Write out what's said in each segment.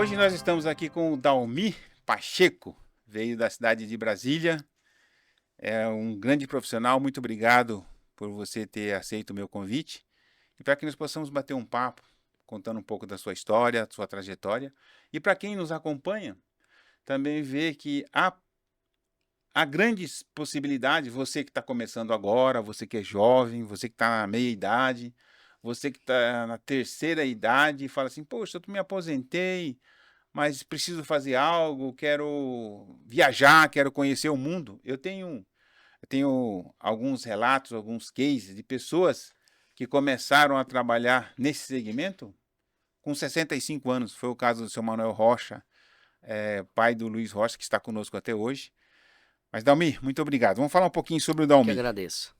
Hoje nós estamos aqui com o Dalmi Pacheco, veio da cidade de Brasília, é um grande profissional, muito obrigado por você ter aceito o meu convite e para que nós possamos bater um papo, contando um pouco da sua história, da sua trajetória e para quem nos acompanha, também ver que há grandes possibilidades, você que está começando agora, você que é jovem, você que está na meia idade, você que está na terceira idade e fala assim, poxa, eu me aposentei, mas preciso fazer algo, quero viajar, quero conhecer o mundo. Eu tenho alguns relatos, alguns cases de pessoas que começaram a trabalhar nesse segmento com 65 anos. Foi o caso do seu Manuel Rocha, pai do Luiz Rocha, que está conosco até hoje. Mas, Dalmi, muito obrigado. Vamos falar um pouquinho sobre o Eu que Dalmi. agradeço.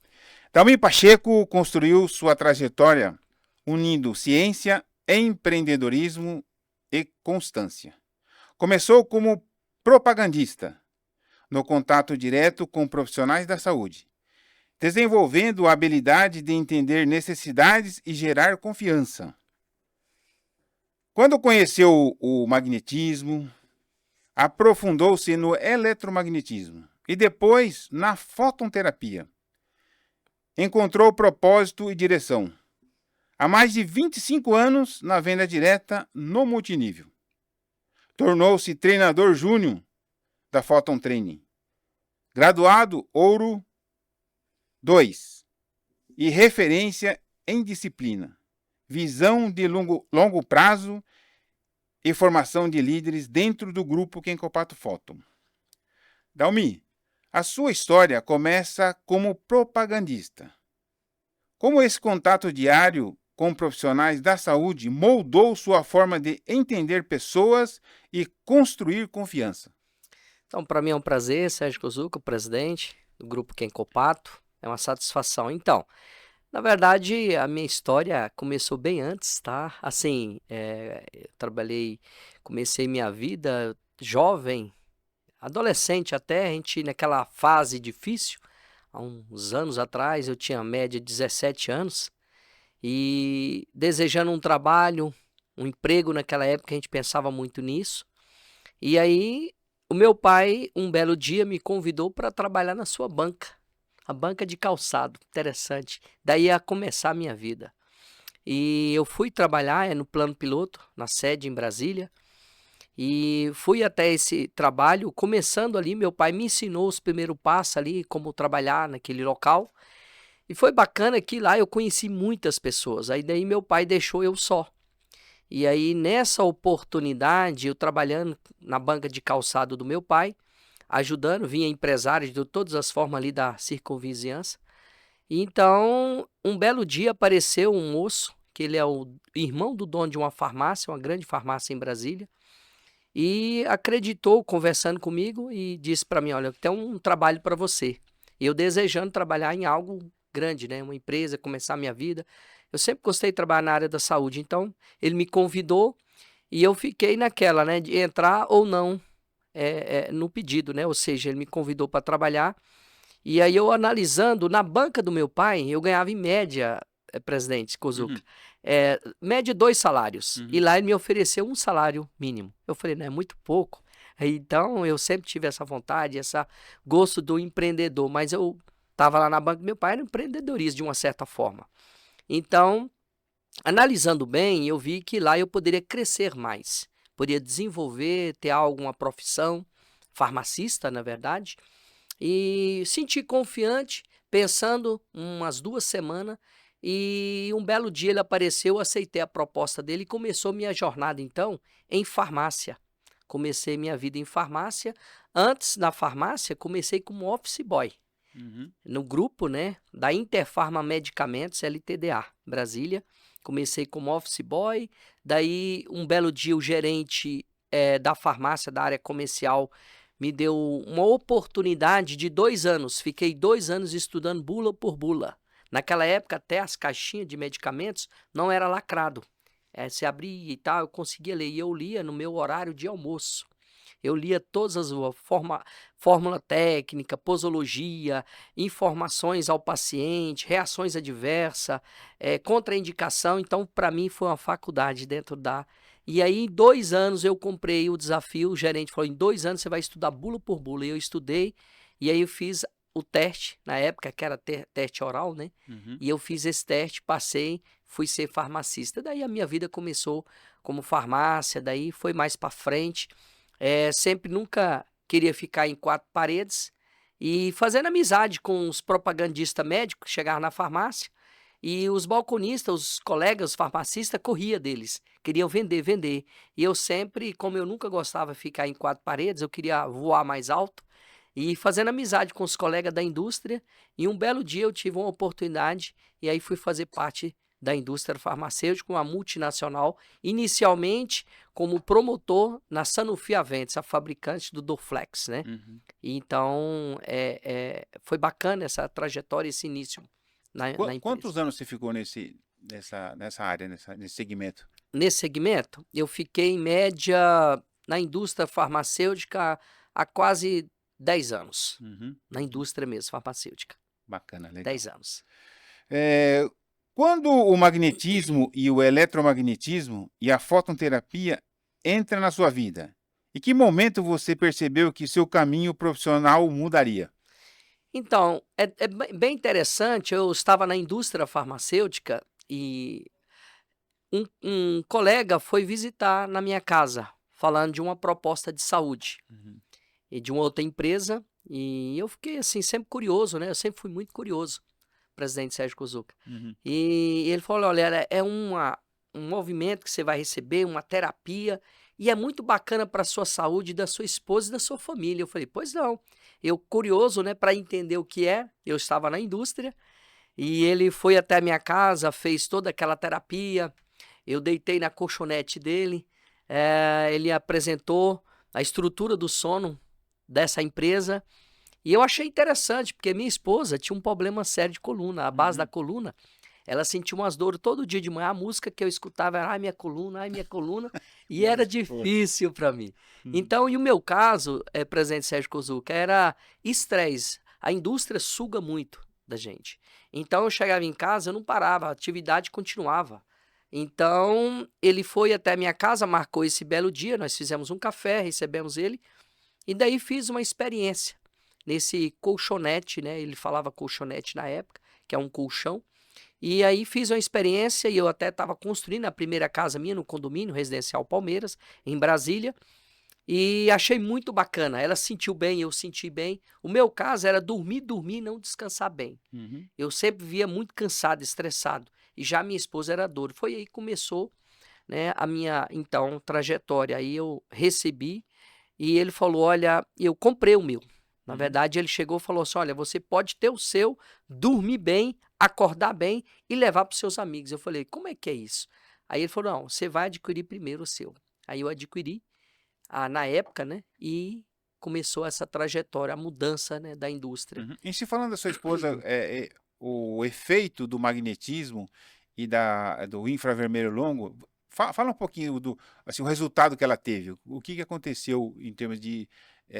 Dalmi Pacheco construiu sua trajetória unindo ciência, empreendedorismo e constância. Começou como propagandista, no contato direto com profissionais da saúde, desenvolvendo a habilidade de entender necessidades e gerar confiança. Quando conheceu o magnetismo, aprofundou-se no eletromagnetismo e depois na fototerapia. Encontrou propósito e direção. Há mais de 25 anos na venda direta no multinível. Tornou-se treinador júnior da Photon Training. Graduado Ouro 2 e referência em disciplina. Visão de longo prazo e formação de líderes dentro do grupo Kenkopato Photon. Dalmi, a sua história começa como propagandista. Como esse contato diário com profissionais da saúde moldou sua forma de entender pessoas e construir confiança? Então, para mim é um prazer, Sérgio Kozuka, presidente do Grupo Kenkopato. É uma satisfação. Então, na verdade, a minha história começou bem antes, tá? Assim, eu comecei minha vida jovem, adolescente até, a gente naquela fase difícil. Há uns anos atrás, eu tinha a média de 17 anos e desejando um trabalho, um emprego naquela época, a gente pensava muito nisso. E aí, o meu pai, um belo dia, me convidou para trabalhar na sua banca, a banca de calçado. Interessante. Daí ia começar a minha vida. E eu fui trabalhar no plano piloto, na sede em Brasília. E fui até esse trabalho, começando ali, meu pai me ensinou os primeiros passos ali, como trabalhar naquele local. E foi bacana que lá eu conheci muitas pessoas. Aí daí meu pai deixou eu só. E aí, nessa oportunidade, eu trabalhando na banca de calçado do meu pai, ajudando, vinha empresários de todas as formas ali da circunvizinhança. E então, um belo dia apareceu um moço, que ele é o irmão do dono de uma farmácia, uma grande farmácia em Brasília, e acreditou, conversando comigo, e disse para mim, olha, tem um trabalho para você. E eu desejando trabalhar em algo grande, né? Uma empresa, começar a minha vida. Eu sempre gostei de trabalhar na área da saúde, então ele me convidou e eu fiquei naquela, né, de entrar ou não no pedido, né? Ou seja, ele me convidou para trabalhar e aí eu analisando, na banca do meu pai, eu ganhava em média, presidente Kozuka, Uhum, média 2 salários. E uhum. lá ele me ofereceu um salário mínimo. Eu falei, não é muito pouco. Aí, então eu sempre tive essa vontade, esse gosto do empreendedor, mas eu estava lá na banca do meu pai, era empreendedorismo de uma certa forma. Então, analisando bem, eu vi que lá eu poderia crescer mais, poderia desenvolver, ter alguma profissão, farmacista, na verdade, e senti confiante, pensando umas 2 semanas, e um belo dia ele apareceu, eu aceitei a proposta dele e começou minha jornada, então, em farmácia. Comecei minha vida em farmácia. Antes, na farmácia, comecei como office boy Uhum. no grupo, né, da Interfarma Medicamentos, LTDA, Brasília. Comecei como office boy, daí um belo dia o gerente da farmácia, da área comercial, me deu uma oportunidade de 2 anos. Fiquei 2 anos estudando bula por bula. Naquela época, até as caixinhas de medicamentos não era lacrado. Se abria e tal, eu conseguia ler. E eu lia no meu horário de almoço. Eu lia todas as fórmula técnica, posologia, informações ao paciente, reações adversas, contraindicação. Então, para mim, foi uma faculdade dentro da E aí, em 2 anos, eu comprei o desafio. O gerente falou: em 2 anos você vai estudar bula por bula. E eu estudei, e aí eu fiz o teste, na época, que era teste oral, né? Uhum. E eu fiz esse teste, passei, fui ser farmacista. Daí a minha vida começou como farmácia, daí foi mais para frente. Sempre nunca queria ficar em quatro paredes e fazendo amizade com os propagandistas médicos que chegavam na farmácia. E os balconistas, os colegas os farmacistas, corria deles. Queriam vender, vender. E eu sempre, como eu nunca gostava de ficar em quatro paredes, eu queria voar mais alto. E fazendo amizade com os colegas da indústria. E um belo dia eu tive uma oportunidade e aí fui fazer parte da indústria farmacêutica, uma multinacional, inicialmente como promotor na Sanofi Aventis, a fabricante do Dorflex, né? Uhum. Então, foi bacana essa trajetória, esse início na empresa. Quantos anos você ficou nessa área, nesse segmento? Nesse segmento, eu fiquei em média na indústria farmacêutica há quase 10 anos. Uhum. Na indústria mesmo, farmacêutica. Bacana, legal. 10 anos. É, quando o magnetismo e o eletromagnetismo e a fototerapia entram na sua vida, em que momento você percebeu que seu caminho profissional mudaria? Então, é bem interessante. Eu estava na indústria farmacêutica e um colega foi visitar na minha casa, falando de uma proposta de saúde Uhum. e de uma outra empresa. E eu fiquei assim, sempre curioso, né? Eu sempre fui muito curioso, presidente Sérgio Kozuka. Uhum. E ele falou: olha, é um movimento que você vai receber, uma terapia, e é muito bacana para a sua saúde, da sua esposa e da sua família. Eu falei: pois não. Eu, curioso, né, para entender o que é, eu estava na indústria, e ele foi até a minha casa, fez toda aquela terapia. Eu deitei na colchonete dele, ele apresentou a estrutura do sono dessa empresa. E eu achei interessante, porque minha esposa tinha um problema sério de coluna. A base da Uhum. coluna, ela sentia umas dores todo dia de manhã. A música que eu escutava era: ai, minha coluna, e era Poxa. difícil para mim. Uhum. Então, e o meu caso, presidente Sérgio Kozuka, era estresse. A indústria suga muito da gente. Então, eu chegava em casa, eu não parava, a atividade continuava. Então, ele foi até a minha casa, marcou esse belo dia, nós fizemos um café, recebemos ele, e daí fiz uma experiência nesse colchonete, né? Ele falava colchonete na época, que é um colchão. E aí fiz uma experiência e eu até estava construindo a primeira casa minha no condomínio residencial Palmeiras, em Brasília. E achei muito bacana. Ela sentiu bem, eu senti bem. O meu caso era dormir, dormir e não descansar bem. Uhum. Eu sempre via muito cansado, estressado. E já minha esposa era dor. Foi aí que começou, né, a minha, então, trajetória. Aí eu recebi e ele falou: olha, eu comprei o meu. Na Uhum. verdade, ele chegou e falou assim: olha, você pode ter o seu, dormir bem, acordar bem e levar para os seus amigos. Eu falei: como é que é isso? Aí ele falou: não, você vai adquirir primeiro o seu. Aí eu adquiri, na época, né? E começou essa trajetória, a mudança, né, da indústria. Uhum. E se falando da sua esposa, o efeito do magnetismo e do infravermelho longo, fala um pouquinho assim, o resultado que ela teve. O que aconteceu em termos de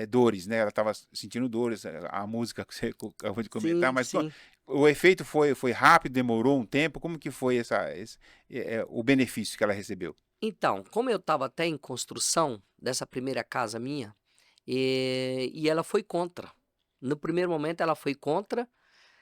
dores, né? Ela estava sentindo dores, a música que você acabou de comentar, Sim, mas sim. o efeito foi rápido, demorou um tempo? Como que foi o benefício que ela recebeu? Então, como eu estava até em construção dessa primeira casa minha, e ela foi contra. No primeiro momento, ela foi contra.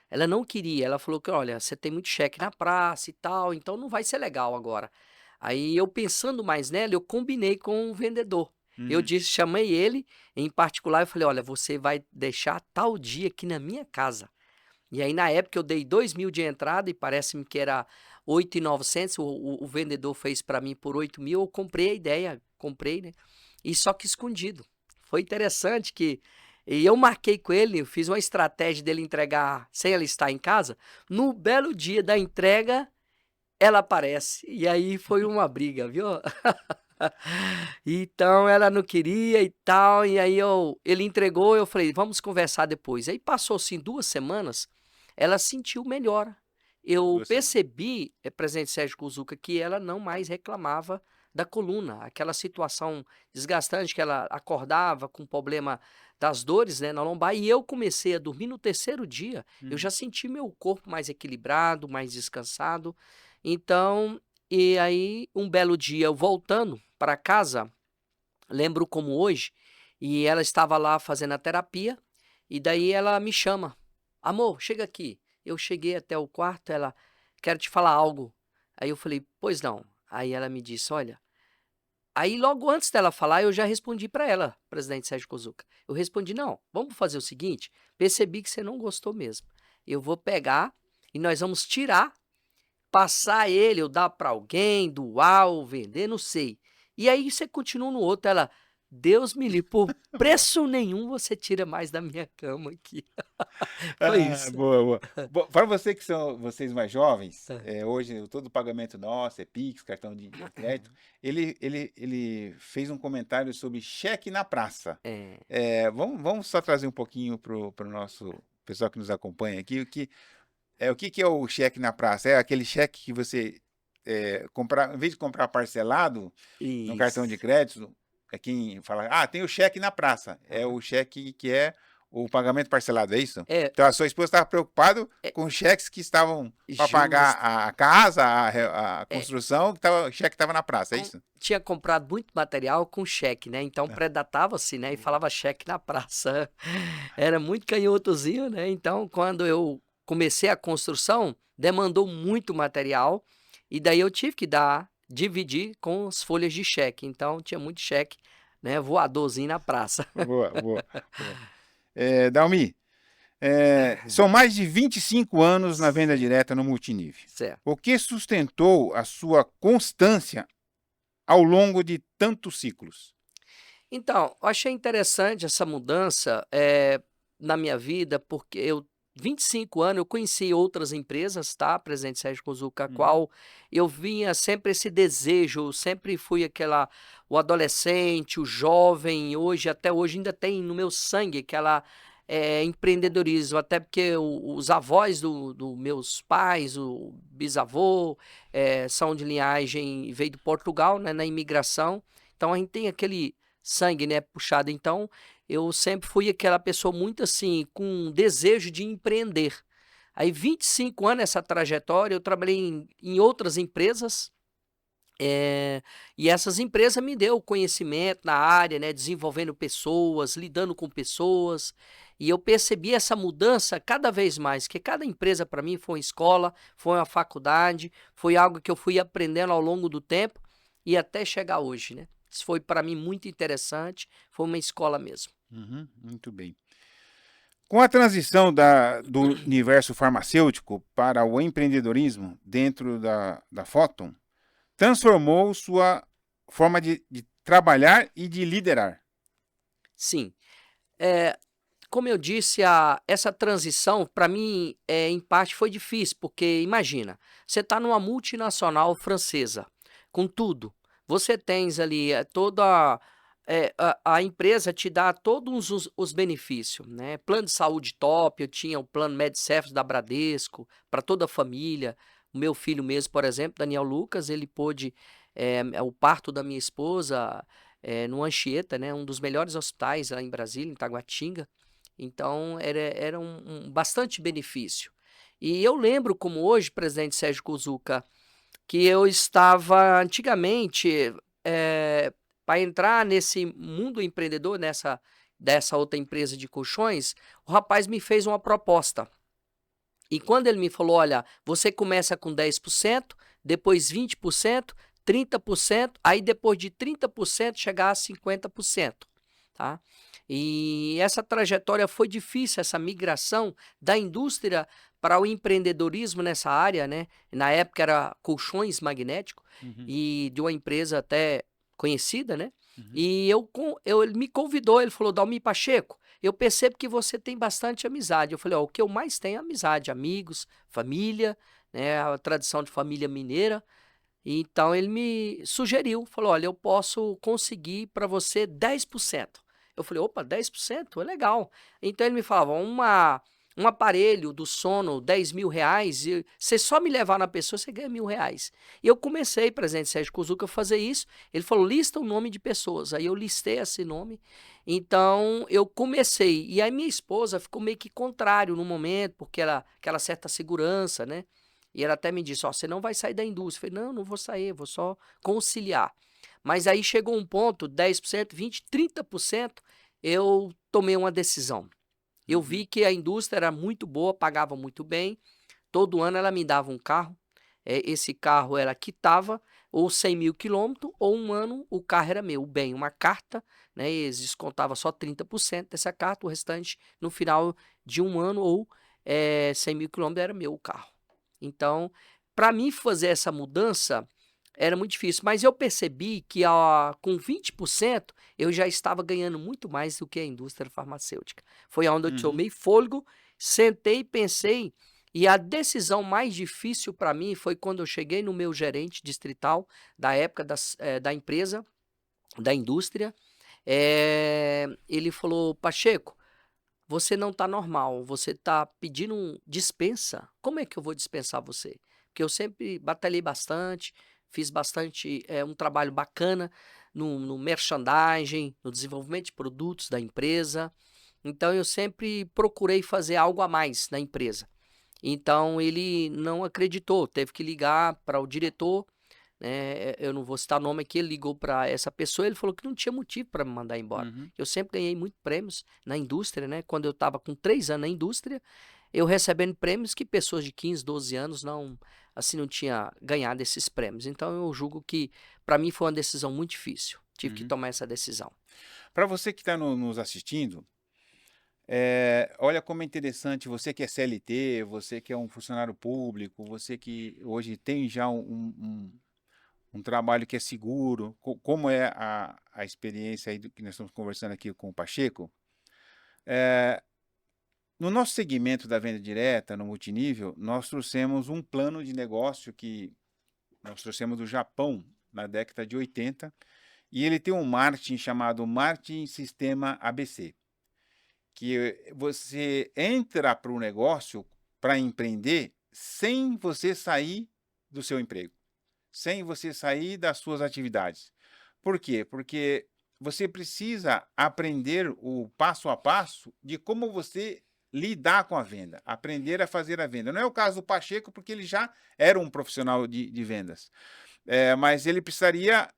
Ela não queria, ela falou que: olha, você tem muito cheque na praça e tal, então não vai ser legal agora. Aí eu, pensando mais nela, eu combinei com o vendedor. Eu Uhum. disse, chamei ele em particular e falei: olha, você vai deixar tal dia aqui na minha casa. E aí, na época, eu dei 2.000 de entrada e parece-me que era 8.900. O vendedor fez para mim por 8.000. Eu comprei a ideia, comprei, né? E só que escondido. Foi interessante que e eu marquei com ele, eu fiz uma estratégia dele entregar sem ela estar em casa. No belo dia da entrega, ela aparece. E aí foi uma briga, viu? Então ela não queria e tal. E aí ele entregou, eu falei: vamos conversar depois. Aí passou assim 2 semanas, ela sentiu melhor. Eu 2 semanas. percebi, presidente Sérgio Kozuka, que ela não mais reclamava da coluna, aquela situação desgastante que ela acordava com problema das dores, né, na lombar, e eu comecei a dormir no terceiro dia, eu Uhum. já senti meu corpo mais equilibrado, mais descansado. Então, E aí, um belo dia, eu voltando para casa, lembro como hoje, e ela estava lá fazendo a terapia, e daí ela me chama: "Amor, chega aqui". Eu cheguei até o quarto, ela: "Quero te falar algo". Aí eu falei: "Pois não". Aí ela me disse: "Olha". Aí logo antes dela falar, eu já respondi para ela, presidente Sérgio Kozuka. Eu respondi: "Não, vamos fazer o seguinte, percebi que você não gostou mesmo. Eu vou pegar e nós vamos tirar, passar ele ou dar para alguém, doar ou vender, não sei. E aí você continua no outro". Ela: "Deus me livre, por preço nenhum você tira mais da minha cama aqui". Foi Ah, isso. boa, boa. Para você que são vocês mais jovens, Hã. hoje todo o pagamento nosso é Pix, cartão de crédito. Ele fez um comentário sobre cheque na praça. É, Vamos só trazer um pouquinho para o nosso pessoal que nos acompanha aqui, o que é o cheque na praça? É aquele cheque que você comprar, em vez de comprar parcelado no cartão de isso. crédito, é quem fala, tem o cheque na praça. É Aham. o cheque que é o pagamento parcelado, é isso? É, Então a sua esposa estava preocupada é com cheques que estavam para pagar justo. a casa, a É. construção, o cheque estava na praça, é isso? Tinha comprado muito material com cheque, né, então Tá. predatava-se, né, e falava cheque na praça. Era muito canhotozinho, né, então quando eu comecei a construção, demandou muito material, e daí eu tive que dividir com as folhas de cheque, então tinha muito cheque, né, voadorzinho na praça. Boa, boa, boa. Dalmi, são mais de 25 anos na venda Certo, direta no multinível. certo. O que sustentou a sua constância ao longo de tantos ciclos? Então, eu achei interessante essa mudança, na minha vida, porque eu 25 anos, eu conheci outras empresas, tá, Presidente Sérgio Kozuka, a Uhum. qual eu vinha sempre esse desejo, eu sempre fui o adolescente, o jovem, hoje, até hoje ainda tem no meu sangue aquela, empreendedorismo, até porque os avós do meus pais, o bisavô, são de linhagem, veio de Portugal, né, na imigração, então a gente tem aquele sangue, né, puxado. Então, eu sempre fui aquela pessoa muito assim, com desejo de empreender. Aí, 25 anos essa trajetória, eu trabalhei em outras empresas, e essas empresas me deu conhecimento na área, né, desenvolvendo pessoas, lidando com pessoas, e eu percebi essa mudança cada vez mais, que cada empresa para mim foi uma escola, foi uma faculdade, foi algo que eu fui aprendendo ao longo do tempo e até chegar hoje, né. Isso foi para mim muito interessante, foi uma escola mesmo. Uhum, muito bem. Com a transição do universo farmacêutico para o empreendedorismo dentro da Photon, transformou sua forma de trabalhar e de liderar. Sim, eh, como eu disse, essa transição para mim, em parte foi difícil, porque imagina, você está numa multinacional francesa, com tudo. Você tens ali, a empresa te dá todos os benefícios, né, plano de saúde top, eu tinha o plano Medservice da Bradesco, para toda a família. O meu filho mesmo, por exemplo, Daniel Lucas, ele pôde, o parto da minha esposa, no Anchieta, né, um dos melhores hospitais lá em Brasília, em Taguatinga. Então era um bastante benefício. E eu lembro como hoje, presidente Sérgio Cuzuca, que eu estava antigamente, para entrar nesse mundo empreendedor, dessa outra empresa de colchões, o rapaz me fez uma proposta. E quando ele me falou: "Olha, você começa com 10%, depois 20%, 30%, aí depois de 30% chegar a 50%", tá. E essa trajetória foi difícil, essa migração da indústria para o empreendedorismo nessa área, né, na época era colchões magnéticos, Uhum, e de uma empresa até conhecida, né, uhum, e ele me convidou, ele falou: "Dalmi Pacheco, eu percebo que você tem bastante amizade". Eu falei: "Ó, o que eu mais tenho é amizade, amigos, família, né, a tradição de família mineira". Então ele me sugeriu, falou: "Olha, eu posso conseguir para você 10%". Eu falei: "Opa, 10% é legal". Então ele me falava: um aparelho do sono, R$ 10.000, e você só me levar na pessoa, você ganha R$ 1.000". E eu comecei, presidente Sérgio Cuzuca, a fazer isso. Ele falou: "Lista o nome de pessoas". Aí eu listei esse nome. Então eu comecei. E aí minha esposa ficou meio que contrário no momento, porque ela aquela certa segurança, né. E ela até me disse: ó, você não vai sair da indústria. Eu falei: não, não vou sair, vou só conciliar. Mas aí chegou um ponto, 10%, 20%, 30%, eu tomei uma decisão. Eu Uhum. vi que a indústria era muito boa, pagava muito bem. Todo ano ela me dava um carro. Esse carro era quitava ou 100 mil quilômetros, ou um ano o carro era meu. Bem, uma carta, né? Eles descontavam só 30% dessa carta, o restante no final de um ano ou 100 mil quilômetros era meu o carro. Então, para mim fazer essa mudança era muito difícil, mas eu percebi que com 20% eu já estava ganhando muito mais do que a indústria farmacêutica. Foi onde eu Uhum. tomei fôlego, sentei e pensei, e a decisão mais difícil para mim foi quando eu cheguei no meu gerente distrital da época da empresa, da indústria. Ele falou: Pacheco, você não está normal, você está pedindo dispensa. Como é que eu vou dispensar você? Porque eu sempre batalhei bastante, fiz bastante um trabalho bacana no merchandising, no desenvolvimento de produtos da empresa. Então eu sempre procurei fazer algo a mais na empresa. Então ele não acreditou, teve que ligar para o diretor, né? Eu não vou citar nome aqui, ele ligou para essa pessoa, ele falou que não tinha motivo para me mandar embora. Uhum. Eu sempre ganhei muitos prêmios na indústria, né? Quando eu estava com 3 anos na indústria, eu recebendo prêmios que pessoas de 15, 12 anos não, assim, não tinha ganhado esses prêmios. Então eu julgo que para mim foi uma decisão muito difícil. Tive que Uhum. tomar essa decisão. Para você que está nos assistindo, olha como é interessante, você que é CLT, você que é um funcionário público, você que hoje tem já um trabalho que é seguro, como é a experiência aí que nós estamos conversando aqui com o Pacheco. No nosso segmento da venda direta, no multinível, nós trouxemos um plano de negócio que nós trouxemos do Japão na década de 80, e ele tem um marketing chamado Marketing Sistema ABC, que você entra para o negócio para empreender sem você sair do seu emprego, sem você sair das suas atividades. Por quê? Porque você precisa aprender o passo a passo de como você lidar com a venda, aprender a fazer a venda. Não é o caso do Pacheco, porque ele já era um profissional de vendas. Mas ele precisaria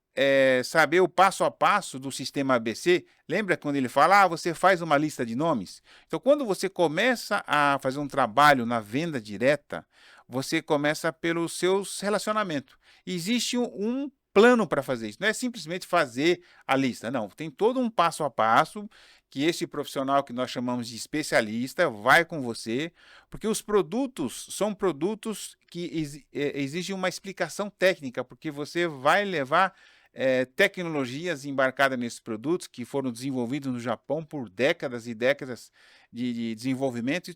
saber o passo a passo do sistema ABC. Lembra quando ele fala, você faz uma lista de nomes? Então, quando você começa a fazer um trabalho na venda direta, você começa pelos seus relacionamentos. Existe um plano para fazer isso. Não é simplesmente fazer a lista. Não, tem todo um passo a passo que esse profissional que nós chamamos de especialista vai com você, porque os produtos são produtos que exigem uma explicação técnica, porque você vai levar tecnologias embarcadas nesses produtos que foram desenvolvidos no Japão por décadas e décadas de desenvolvimento, e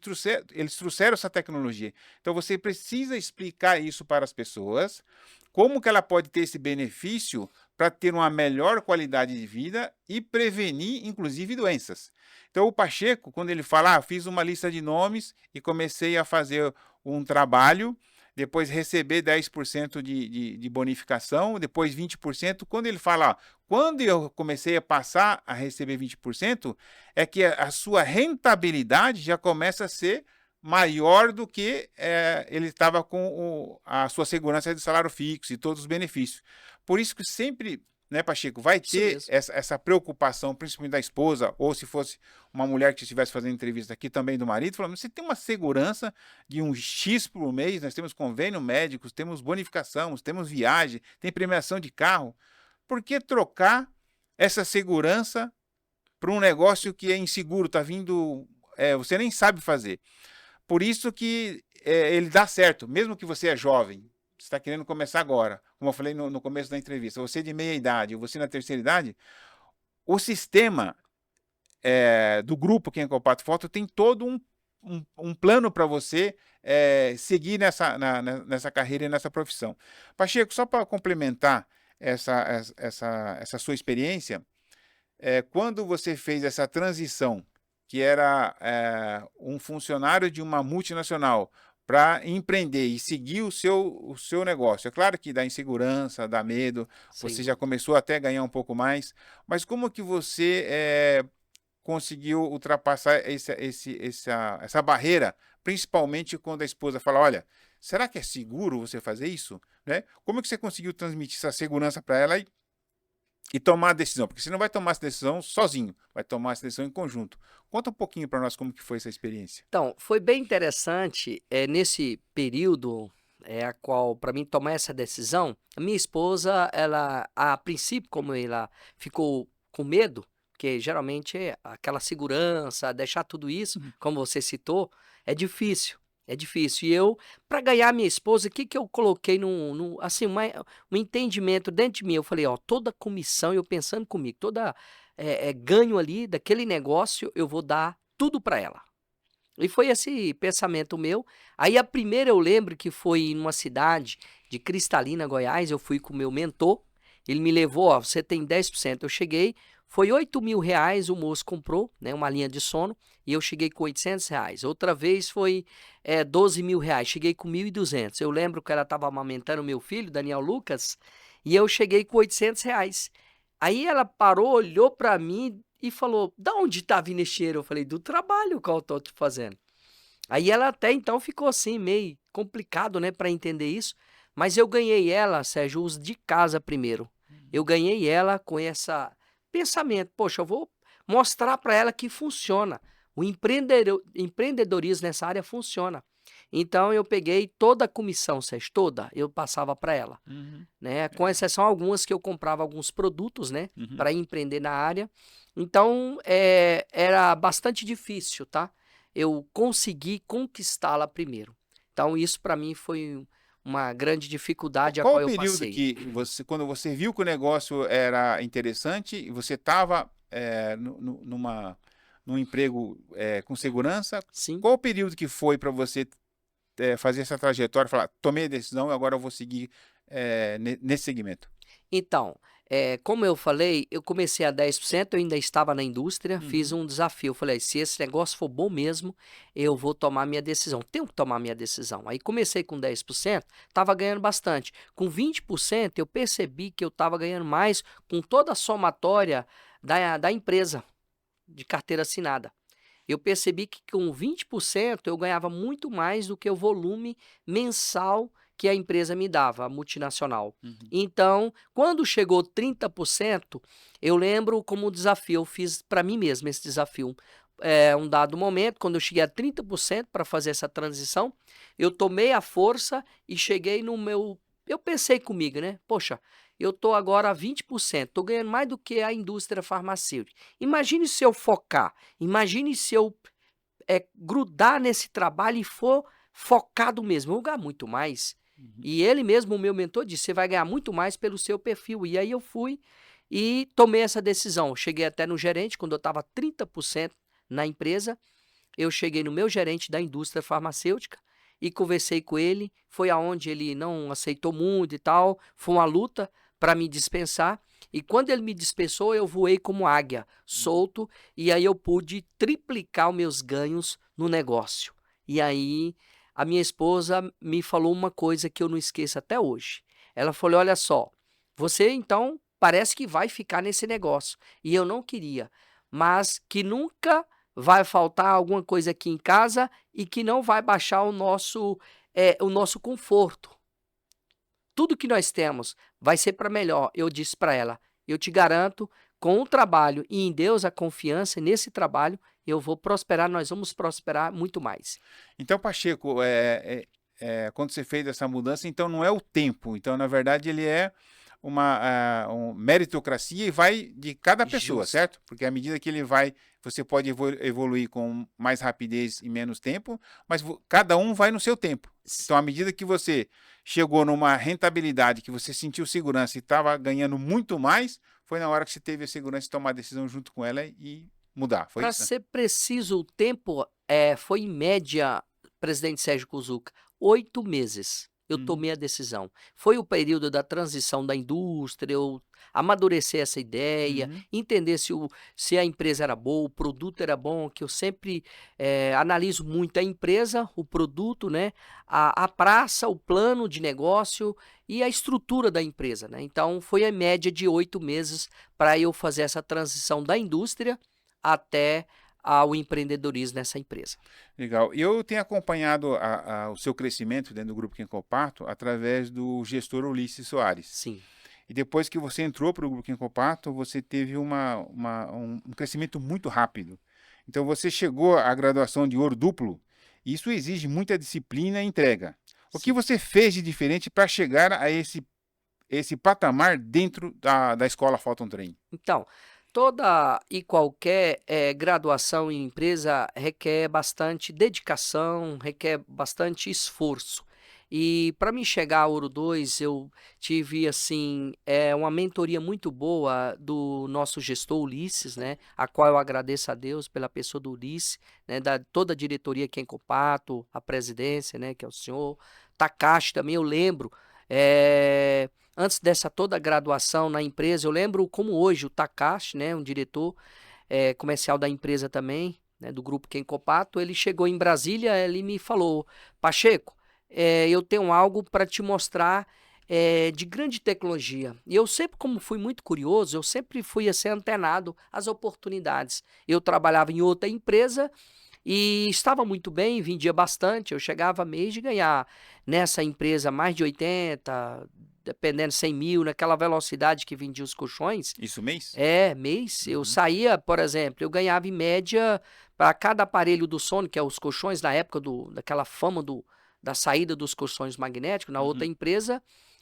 eles trouxeram essa tecnologia. Então você precisa explicar isso para as pessoas, como que ela pode ter esse benefício para ter uma melhor qualidade de vida e prevenir, inclusive, doenças. Então, o Pacheco, quando ele fala, fiz uma lista de nomes e comecei a fazer um trabalho, depois receber 10% de bonificação, depois 20%. Quando ele fala, quando eu comecei a passar a receber 20%, é que a sua rentabilidade já começa a ser maior do que ele estava com a sua segurança de salário fixo e todos os benefícios. Por isso que sempre, né, Pacheco, vai Isso ter mesmo. essa preocupação, principalmente da esposa, ou se fosse uma mulher que estivesse fazendo entrevista aqui também do marido, falando, você tem uma segurança de um X por mês, nós temos convênio médicos, temos bonificação, temos viagem, tem premiação de carro. Por que trocar essa segurança para um negócio que é inseguro, está vindo, você nem sabe fazer? Por isso que ele dá certo, mesmo que você é jovem, você está querendo começar agora, como eu falei no começo da entrevista, você de meia idade, ou você na terceira idade, o sistema do grupo Quem é Pato Foto tem todo um plano para você seguir nessa carreira e nessa profissão. Pacheco, só para complementar essa sua experiência, quando você fez essa transição, que era um funcionário de uma multinacional, para empreender e seguir o seu negócio. É claro que dá insegurança, dá medo, Sem você já dúvida. começou até a ganhar um pouco mais, mas como que você conseguiu ultrapassar essa barreira, principalmente quando a esposa fala, olha, será que é seguro você fazer isso? Né? Como é que você conseguiu transmitir essa segurança para ela e tomar a decisão? Porque você não vai tomar essa decisão sozinho, vai tomar essa decisão em conjunto. Conta um pouquinho para nós como que foi essa experiência. Então, foi bem interessante, nesse período, a qual para mim tomar essa decisão, a minha esposa, ela a princípio, como ela ficou com medo, porque geralmente aquela segurança, deixar tudo isso, Uhum. como você citou, é difícil. É difícil. E eu, para ganhar minha esposa, o que que eu coloquei assim, um entendimento dentro de mim? Eu falei, ó, toda comissão, eu pensando comigo, toda ganho ali daquele negócio, eu vou dar tudo para ela. E foi esse pensamento meu. Aí a primeira eu lembro que foi em uma cidade de Cristalina, Goiás. Eu fui com o meu mentor. Ele me levou, ó, você tem 10%. Eu cheguei, foi R$ 8.000, o moço comprou, né, uma linha de sono, e eu cheguei com R$ 800. Outra vez foi R$ 12.000, cheguei com 1.200. Eu lembro que ela estava amamentando meu filho, Daniel Lucas, e eu cheguei com R$ 800. Aí ela parou, olhou para mim e falou: "Da onde tá vindo esse dinheiro?" Eu falei: "Do trabalho que eu tô te fazendo." Aí ela até então ficou assim, meio complicado, né, para entender isso, mas eu ganhei ela, Sérgio, os de casa primeiro. Eu ganhei ela com essa pensamento: "Poxa, eu vou mostrar para ela que funciona. O empreendedorismo nessa área funciona." Então eu peguei toda a comissão, Sérgio, toda, eu passava para ela, Uhum. né, com exceção algumas que eu comprava alguns produtos, né, Uhum. para empreender na área. Então, era bastante difícil, tá, eu consegui conquistá-la primeiro. Então isso para mim foi uma grande dificuldade a Qual o qual eu período passei. que quando você viu que o negócio era interessante e você estava num emprego com segurança, Sim. qual o período que foi para você fazer essa trajetória, falar, tomei a decisão e agora eu vou seguir nesse segmento? Então, como eu falei, eu comecei a 10%, eu ainda estava na indústria, fiz Uhum. um desafio. Eu falei: "Se esse negócio for bom mesmo, eu vou tomar minha decisão, tenho que tomar minha decisão." Aí comecei com 10%, estava ganhando bastante. Com 20%, eu percebi que eu estava ganhando mais com toda a somatória da empresa, de carteira assinada. Eu percebi que com 20% eu ganhava muito mais do que o volume mensal que a empresa me dava, a multinacional. Uhum. Então, quando chegou 30%, eu lembro como desafio, eu fiz para mim mesmo esse desafio. Um dado momento, quando eu cheguei a 30% para fazer essa transição, eu tomei a força e cheguei no meu. Eu pensei comigo, né? Poxa, eu estou agora a 20%, estou ganhando mais do que a indústria farmacêutica. Imagine se eu focar. Imagine se eu grudar nesse trabalho e for focado mesmo, eu vou ganhar muito mais. Uhum. E ele mesmo, o meu mentor, disse: "Você vai ganhar muito mais pelo seu perfil." E aí eu fui e tomei essa decisão. Cheguei até no gerente, quando eu estava 30% na empresa, eu cheguei no meu gerente da indústria farmacêutica e conversei com ele. Foi aonde ele não aceitou muito e tal. Foi uma luta para me dispensar. E quando ele me dispensou, eu voei como águia, solto, e aí eu pude triplicar os meus ganhos no negócio. E aí a minha esposa me falou uma coisa que eu não esqueço até hoje. Ela falou: "Olha só, você então parece que vai ficar nesse negócio." E eu não queria, mas que nunca vai faltar alguma coisa aqui em casa e que não vai baixar o nosso conforto. Tudo que nós temos vai ser para melhor. Eu disse para ela: "Eu te garanto, com o trabalho e em Deus a confiança nesse trabalho, eu vou prosperar, nós vamos prosperar muito mais." Então, Pacheco, quando você fez essa mudança, então não é o tempo, então na verdade ele é uma meritocracia e vai de cada pessoa, Justo. certo? Porque à medida que ele vai, você pode evoluir com mais rapidez e menos tempo, mas cada um vai no seu tempo. S Então, à medida que você chegou numa rentabilidade, que você sentiu segurança e estava ganhando muito mais, foi na hora que você teve a segurança de tomar a decisão junto com ela e mudar, foi Pra isso? ser preciso, o tempo, foi em média, presidente Sérgio Cuzuca, 8 meses. Eu Uhum. tomei a decisão. Foi o período da transição da indústria, eu amadurecer essa ideia, Uhum. entender se a empresa era boa, o produto era bom, que eu sempre, analiso muito a empresa, o produto, né, a praça, o plano de negócio e a estrutura da empresa, né. Então foi a média de 8 meses para eu fazer essa transição da indústria até ao empreendedorismo nessa empresa. Legal. E eu tenho acompanhado o seu crescimento dentro do Grupo Quem Copato através do gestor Ulisses Soares. Sim, E depois que você entrou para o Grupo Quem Copato, você teve um crescimento muito rápido. Então você chegou à graduação de ouro duplo, e isso exige muita disciplina e entrega. O que sim. você fez de diferente para chegar a esse patamar dentro da escola Photon Train? Então, toda e qualquer graduação em empresa requer bastante dedicação, requer bastante esforço. E para mim chegar a Ouro 2, eu tive assim uma mentoria muito boa do nosso gestor Ulisses, né? A qual eu agradeço a Deus pela pessoa do Ulisses, né? Da toda a diretoria Quem Copato, a presidência, né? Que é o senhor Takashi também, eu lembro. eh, Antes dessa toda graduação na empresa, eu lembro como hoje o Takashi, né, um diretor comercial da empresa também, né, do grupo Quem Copato, ele chegou em Brasília, ele me falou, Pacheco, eu tenho algo para te mostrar de grande tecnologia. E eu sempre, como fui muito curioso, eu sempre fui assim, antenado às oportunidades. Eu trabalhava em outra empresa e estava muito bem, vendia bastante. Eu chegava a mês de ganhar nessa empresa mais de 80, dependendo 100 mil, naquela velocidade que vendia os colchões. Isso mês? Mês. Eu Uhum. saía, por exemplo, eu ganhava em média para cada aparelho do sono, que é os colchões, na época daquela fama da saída dos colchões magnéticos, na outra Uhum. empresa.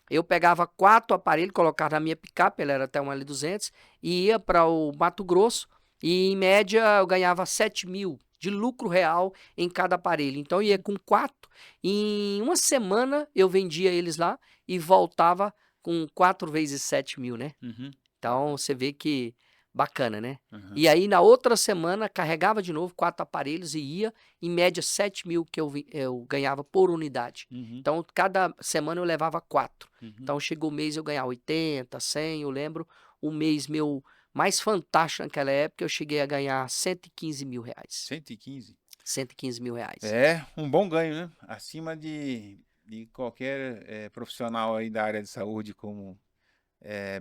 Eu pegava 4 aparelhos, colocava na minha picape, ela era até uma L200, e ia para o Mato Grosso, e em média eu ganhava 7 mil de lucro real em cada aparelho. Então eu ia com 4, em uma semana eu vendia eles lá e voltava com 4 vezes 7 mil, né? Uhum. Então você vê que bacana, né? Uhum. E aí na outra semana carregava de novo 4 aparelhos e ia, em média 7 mil que eu ganhava por unidade. Uhum. Então cada semana eu levava 4. Uhum. Então chegou o mês eu ganhava 80, 100, eu lembro o mês meu mais fantástico naquela época eu cheguei a ganhar 115 mil reais. 115. 115 mil reais. É um bom ganho, né? Acima de qualquer profissional aí da área de saúde, como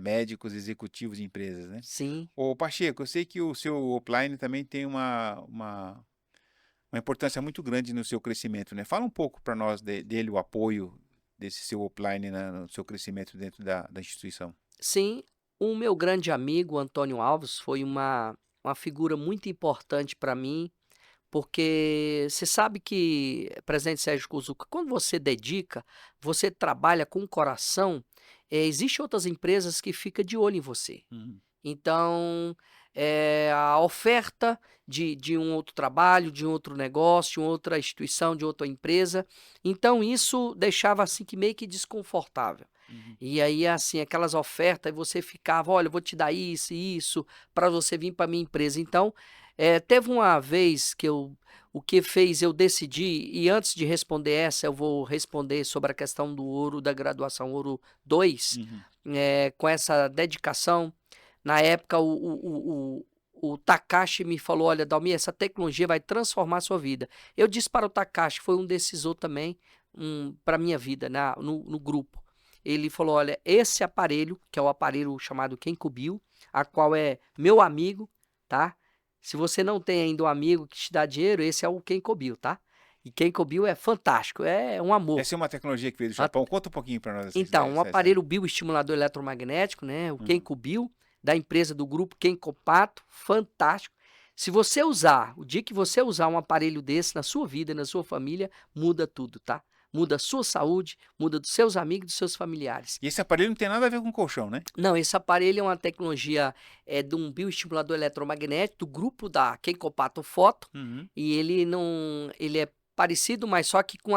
médicos, executivos de empresas, né? Sim. Ô Pacheco, eu sei que o seu offline também tem uma importância muito grande no seu crescimento, né? Fala um pouco para nós dele, o apoio desse seu offline no seu crescimento dentro da instituição. Sim, o meu grande amigo Antônio Alves foi uma figura muito importante para mim, porque você sabe que, presidente Sérgio Cuzuca, quando você dedica, você trabalha com o coração, existe outras empresas que ficam de olho em você. Uhum. Então, a oferta de um outro trabalho, de um outro negócio, de uma outra instituição, de outra empresa, então isso deixava assim que meio que desconfortável. Uhum. E aí, assim, aquelas ofertas, e você ficava, olha, eu vou te dar isso e isso, para você vir para minha empresa. Então, teve uma vez que o que fez eu decidir, e antes de responder essa, eu vou responder sobre a questão do ouro, da graduação Ouro 2, Uhum. com essa dedicação. Na época, o Takashi me falou, olha, Dalmi, essa tecnologia vai transformar a sua vida. Eu disse para o Takashi, foi um decisor também para a minha vida, no grupo. Ele falou, olha, esse aparelho, que é o aparelho chamado Kenkubil, a qual é meu amigo, tá? Se você não tem ainda um amigo que te dá dinheiro, esse é o Kenkubil, tá? E Kenkubil é fantástico, é um amor. Essa é uma tecnologia que veio do A- Japão. Conta um pouquinho para nós Então, um aparelho bioestimulador eletromagnético, né? O Uhum. Kenkubil, da empresa do grupo Kenkopato, fantástico. Se você usar, o dia que você usar um aparelho desse na sua vida, na sua família, muda tudo, tá? Muda a sua saúde, muda dos seus amigos, dos seus familiares. E esse aparelho não tem nada a ver com colchão, né? Não, esse aparelho é uma tecnologia de um bioestimulador eletromagnético do grupo da Kenkopato Photo, Uhum. e ele é parecido, mas só que com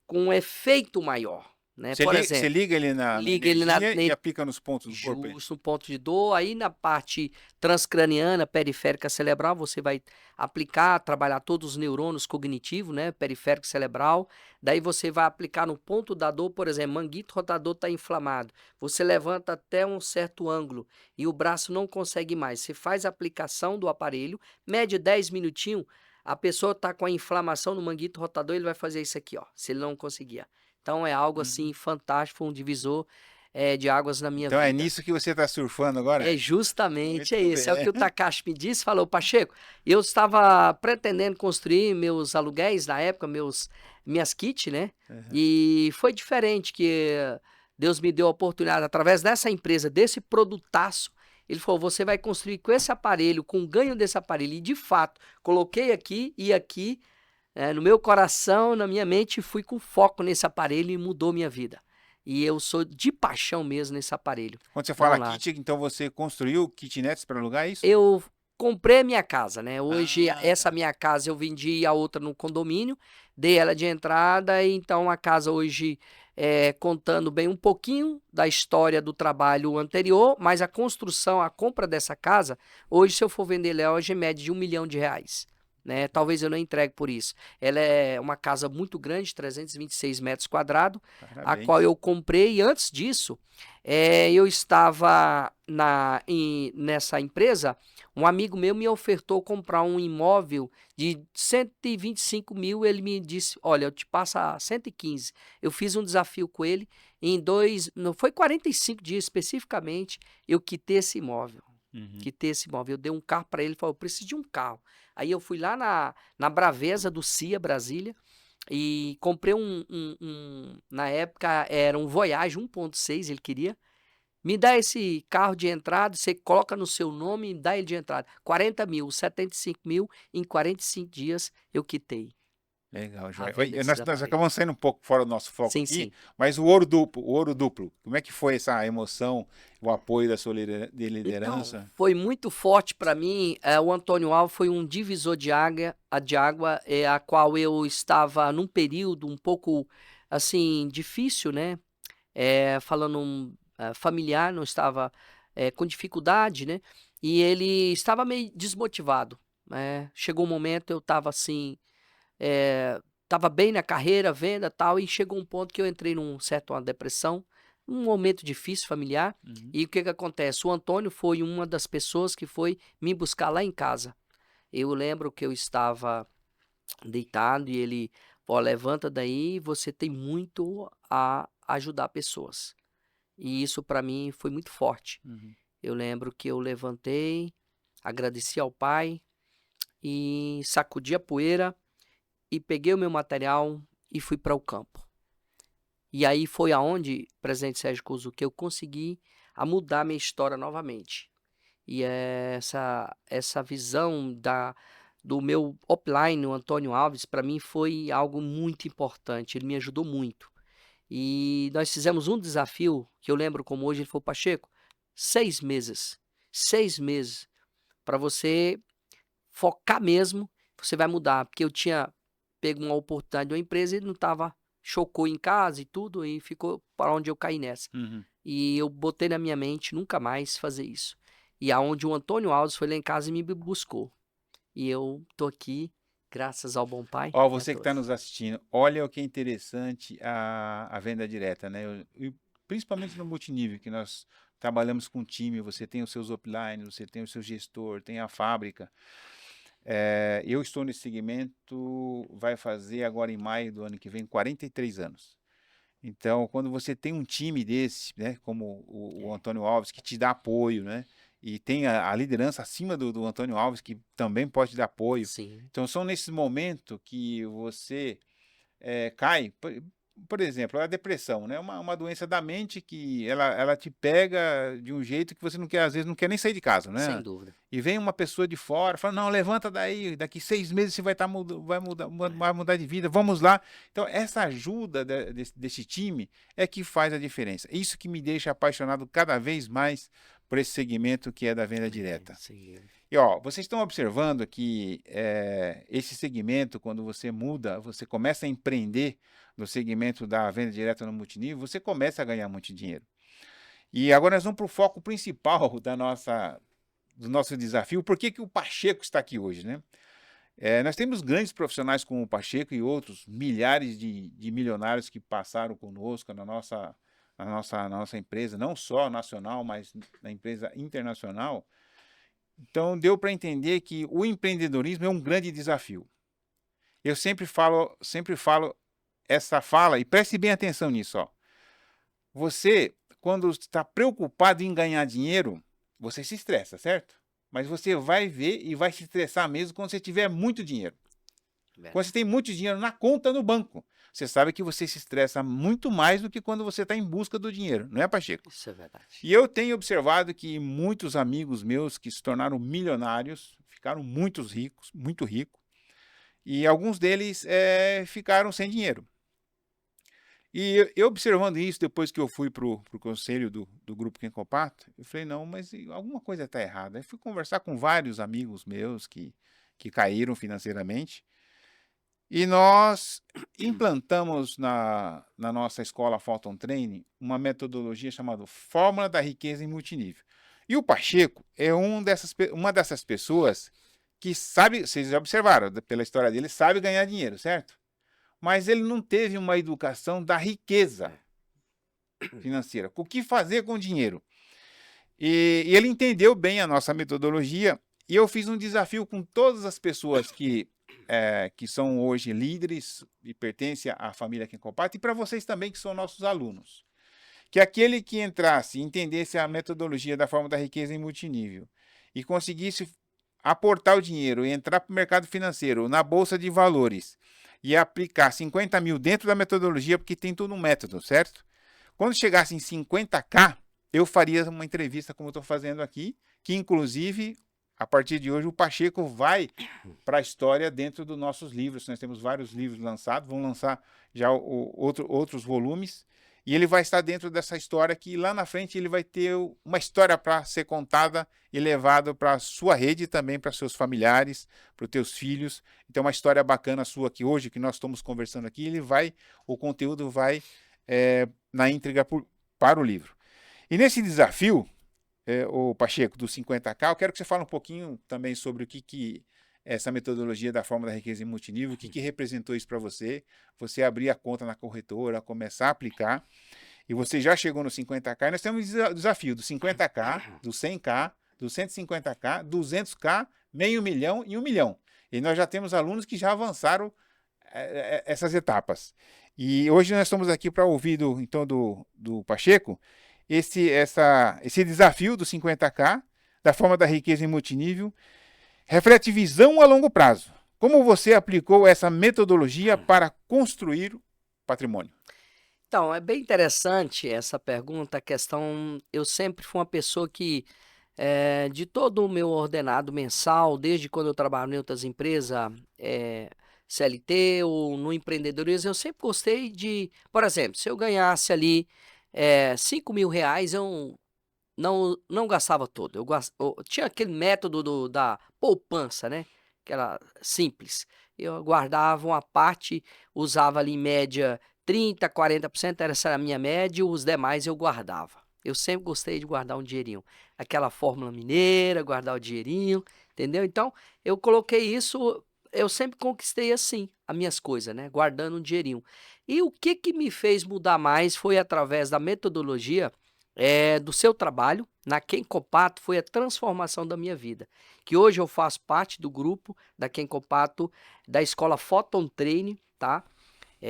um efeito maior, né? Por Você exemplo, liga ele na liga ele na, energia e aplica nos pontos do corpo aí. justo no ponto de dor, aí na parte transcraniana, periférica cerebral, você vai aplicar, trabalhar todos os neurônios cognitivos, né, periférico cerebral, daí você vai aplicar no ponto da dor, por exemplo, manguito rotador está inflamado, você levanta até um certo ângulo e o braço não consegue mais, você faz a aplicação do aparelho, mede 10 minutinhos, a pessoa está com a inflamação no manguito rotador, ele vai fazer isso aqui, ó, se ele não conseguir. Então é algo Uhum. assim fantástico, foi um divisor. de águas na minha Então é vida. nisso que você está surfando agora? É justamente Muito é isso, é o que o bem. Takashi me disse, falou, Pacheco, eu estava pretendendo construir meus aluguéis na época, minhas kits, né? Aham. E foi diferente que Deus me deu a oportunidade, através dessa empresa, desse produtaço, ele falou, você vai construir com esse aparelho, com o ganho desse aparelho, e de fato, coloquei aqui e aqui, no meu coração, na minha mente, fui com foco nesse aparelho e mudou minha vida. E eu sou de paixão mesmo nesse aparelho. Quando você Não fala largo. kit, então você construiu kitnets para alugar, é isso? Eu comprei a minha casa, né? Hoje, Ah, essa tá. minha casa eu vendi a outra no condomínio, dei ela de entrada, e então a casa hoje, contando bem um pouquinho da história do trabalho anterior, mas a construção, a compra dessa casa, hoje, se eu for vender ela, hoje mede de R$ 1 milhão. Né? Talvez eu não entregue por isso. Ela é uma casa muito grande, 326 metros quadrados, a qual Parabéns. eu comprei. E antes disso, eu estava nessa empresa. Um amigo meu me ofertou comprar um imóvel de 125 mil. Ele me disse: Olha, eu te passo a 115. Eu fiz um desafio com ele. Não foi 45 dias especificamente, eu quitei esse imóvel. Uhum. Quitei esse imóvel. Eu dei um carro para ele. Ele falou: Eu preciso de um carro. Aí eu fui lá na Bravesa do CIA, Brasília, e comprei na época era um Voyage 1.6, ele queria. Me dá esse carro de entrada, você coloca no seu nome e dá ele de entrada. 40 mil, 75 mil, em 45 dias eu quitei Legal, a joia. venda Oi, desses nós aparelhos. acabamos saindo um pouco fora do nosso foco Sim, aqui, sim. mas o ouro duplo, como é que foi essa emoção, o apoio da sua de Então, liderança? foi muito forte para mim. O Antônio Alves foi um divisor de água, a qual eu estava num período um pouco assim difícil, né? Falando familiar, não estava com dificuldade, né? E ele estava meio desmotivado, né? Chegou um momento eu estava assim, estava bem na carreira, venda tal, e chegou um ponto que eu entrei num certo uma depressão, um momento difícil familiar. Uhum. E o que que acontece? O Antônio foi uma das pessoas que foi me buscar lá em casa. Eu lembro que eu estava deitado e ele, ó, levanta daí, você tem muito a ajudar pessoas. E isso para mim foi muito forte. Uhum. Eu lembro que eu levantei, agradeci ao pai e sacudi a poeira e peguei o meu material e fui para o campo. E aí foi aonde, presidente Sérgio Couso, que eu consegui a mudar minha história novamente. E essa visão do meu upline, o Antônio Alves, para mim foi algo muito importante. Ele me ajudou muito. E nós fizemos um desafio, que eu lembro como hoje, ele falou: Pacheco, 6 meses, 6 meses, para você focar mesmo, você vai mudar. Porque eu tinha pego uma oportunidade de uma empresa e não estava, chocou em casa e tudo, e ficou para onde eu caí nessa. Uhum. E eu botei na minha mente nunca mais fazer isso. E aonde o Antônio Alves foi lá em casa e me buscou. E eu tô aqui, graças ao bom pai Ó, e a você que está todos. nos assistindo, olha o que é interessante a venda direta, né? Principalmente no multinível, que nós trabalhamos com time, você tem os seus uplines, você tem o seu gestor, tem a fábrica. Eu estou nesse segmento, vai fazer agora em maio do ano que vem 43 anos. Então, quando você tem um time desse, né, como o Antônio Alves, que te dá apoio, né, e tem a liderança acima do Antônio Alves, que também pode te dar apoio. Sim, Então, são nesses momentos que você cai. Por exemplo, a depressão, né, uma doença da mente que ela te pega de um jeito que você não quer, às vezes, não quer nem sair de casa, sem né? dúvida. E vem uma pessoa de fora, fala, não, levanta daí, daqui 6 meses você vai estar vai mudar de vida, vamos lá. Então, essa ajuda desse time é que faz a diferença. Isso que me deixa apaixonado cada vez mais por esse segmento que é da venda direta. Sim. E ó, vocês estão observando que esse segmento, quando você muda, você começa a empreender no segmento da venda direta no multinível, você começa a ganhar muito dinheiro. E agora nós vamos para o foco principal do nosso desafio. Por que que o Pacheco está aqui hoje, né? Nós temos grandes profissionais como o Pacheco e outros milhares de milionários que passaram conosco na nossa empresa, não só nacional, mas na empresa internacional. Então, deu para entender que o empreendedorismo é um grande desafio. Eu sempre falo essa fala, e preste bem atenção nisso, ó. Você, quando está preocupado em ganhar dinheiro, você se estressa, certo? Mas você vai ver e vai se estressar mesmo quando você tiver muito dinheiro. Quando você tem muito dinheiro na conta no banco, você sabe que você se estressa muito mais do que quando você está em busca do dinheiro, não é, Pacheco? Isso é verdade. E eu tenho observado que muitos amigos meus que se tornaram milionários, ficaram muito ricos, e alguns deles ficaram sem dinheiro. E eu observando isso, depois que eu fui para o conselho do Grupo Quem Copato, eu falei, não, mas alguma coisa está errada. Eu fui conversar com vários amigos meus que caíram financeiramente, e nós implantamos na nossa escola Photon Training uma metodologia chamada Fórmula da Riqueza em Multinível. E o Pacheco é uma dessas pessoas que sabe, vocês já observaram pela história dele, sabe ganhar dinheiro, certo? Mas ele não teve uma educação da riqueza financeira. O que fazer com o dinheiro? E ele entendeu bem a nossa metodologia, e eu fiz um desafio com todas as pessoas que são hoje líderes e pertencem à família Quem Combate, e para vocês também que são nossos alunos. Que aquele que entrasse, entendesse a metodologia da forma da riqueza em multinível e conseguisse aportar o dinheiro e entrar para o mercado financeiro, na bolsa de valores, e aplicar 50 mil dentro da metodologia, porque tem todo um método, certo? Quando chegasse em 50K, eu faria uma entrevista como eu estou fazendo aqui, que inclusive, a partir de hoje, o Pacheco vai para a história dentro dos nossos livros. Nós temos vários livros lançados, vão lançar já outros volumes, e ele vai estar dentro dessa história que lá na frente ele vai ter uma história para ser contada e levada para a sua rede e também para seus familiares, para os teus filhos. Então, uma história bacana sua que hoje, que nós estamos conversando aqui, o conteúdo vai na íntegra para o livro. E nesse desafio, o Pacheco, do 50K, eu quero que você fale um pouquinho também sobre o que essa metodologia da forma da riqueza em multinível, o que representou isso para você abrir a conta na corretora, começar a aplicar, e você já chegou no 50K, e nós temos o desafio do 50K, do 100K, do 150K, 200K, meio milhão e 1 milhão. E nós já temos alunos que já avançaram essas etapas. E hoje nós estamos aqui para ouvir do Pacheco esse desafio do 50K, da forma da riqueza em multinível, reflete visão a longo prazo. Como você aplicou essa metodologia para construir patrimônio? Então, é bem interessante essa pergunta, a questão, eu sempre fui uma pessoa que, de todo o meu ordenado mensal, desde quando eu trabalho em outras empresas, CLT ou no empreendedorismo, eu sempre gostei de, por exemplo, se eu ganhasse ali 5 mil reais, eu não gastava todo. Eu tinha aquele método da poupança, né? Que era simples. Eu guardava uma parte, usava ali em média 30%, 40%, essa era a minha média, os demais eu guardava. Eu sempre gostei de guardar um dinheirinho. Aquela fórmula mineira, guardar o dinheirinho, entendeu? Então, eu coloquei isso, eu sempre conquistei assim, as minhas coisas, né? Guardando um dinheirinho. E o que me fez mudar mais foi através da metodologia do seu trabalho, na Quem Copato, foi a transformação da minha vida. Que hoje eu faço parte do grupo da Quem Copato, da escola Photon Training, tá?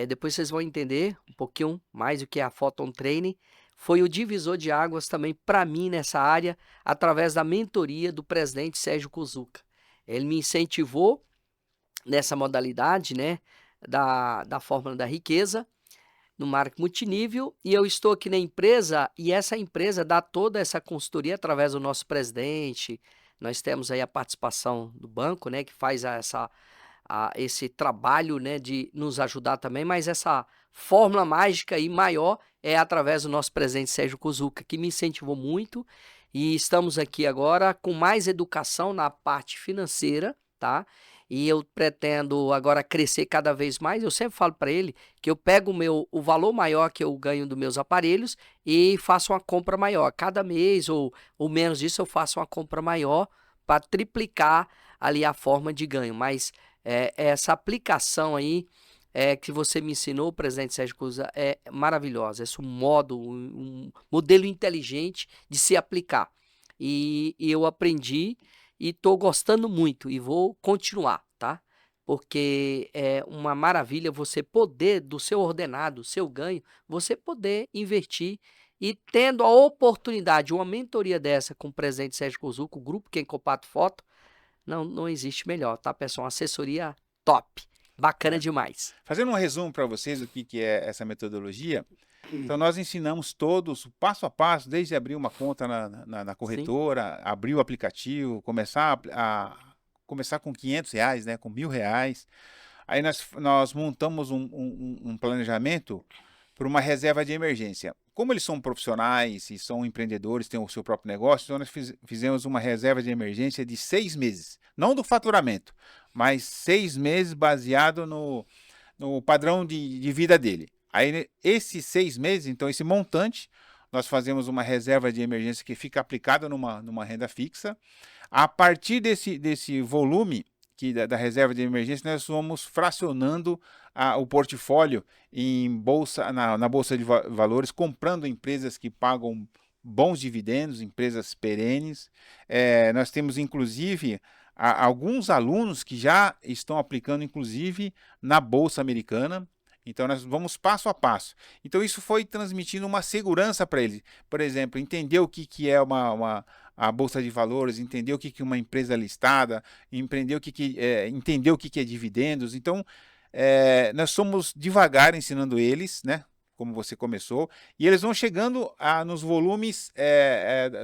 Depois vocês vão entender um pouquinho mais o que é a Photon Training. Foi o divisor de águas também para mim nessa área, através da mentoria do presidente Sérgio Cuzuca. Ele me incentivou nessa modalidade, né, da fórmula da riqueza, no marketing multinível, e eu estou aqui na empresa, e essa empresa dá toda essa consultoria através do nosso presidente. Nós temos aí a participação do banco, né, que faz esse trabalho, né, de nos ajudar também, mas essa fórmula mágica e maior é através do nosso presidente Sérgio Cuzuca, que me incentivou muito, e estamos aqui agora com mais educação na parte financeira, tá? E eu pretendo agora crescer cada vez mais. Eu sempre falo para ele que eu pego o valor maior que eu ganho dos meus aparelhos e faço uma compra maior. Cada mês ou menos disso eu faço uma compra maior para triplicar ali a forma de ganho. Mas essa aplicação aí que você me ensinou, presidente Sérgio Cuza, é maravilhosa. Esse um modelo inteligente de se aplicar. E eu aprendi e estou gostando muito e vou continuar, tá? Porque é uma maravilha você poder, do seu ordenado, seu ganho, você poder investir E tendo a oportunidade, uma mentoria dessa com o presidente Sérgio Kozuki, o grupo Quem Copato Foto, não existe melhor, tá, pessoal? Uma assessoria top, bacana demais. Fazendo um resumo para vocês do que é essa metodologia, então nós ensinamos todos, passo a passo, desde abrir uma conta na corretora, abrir o aplicativo, começar com R$ 500, né, com R$ 1.000. Aí nós montamos um planejamento para uma reserva de emergência. Como eles são profissionais e são empreendedores, têm o seu próprio negócio, então nós fizemos uma reserva de emergência de 6 meses. Não do faturamento, mas 6 meses baseado no padrão de vida dele. Aí, esses 6 meses, então, esse montante, nós fazemos uma reserva de emergência que fica aplicada numa renda fixa. A partir desse volume da reserva de emergência, nós vamos fracionando o portfólio na Bolsa de Valores, comprando empresas que pagam bons dividendos, empresas perenes. Nós temos, inclusive, alguns alunos que já estão aplicando, inclusive, na Bolsa Americana. Então, nós vamos passo a passo. Então, isso foi transmitindo uma segurança para eles. Por exemplo, entender o que é a Bolsa de Valores, entender o que é uma empresa listada, entender o que é dividendos. Então, nós somos devagar ensinando eles, né? Como você começou, e eles vão chegando nos volumes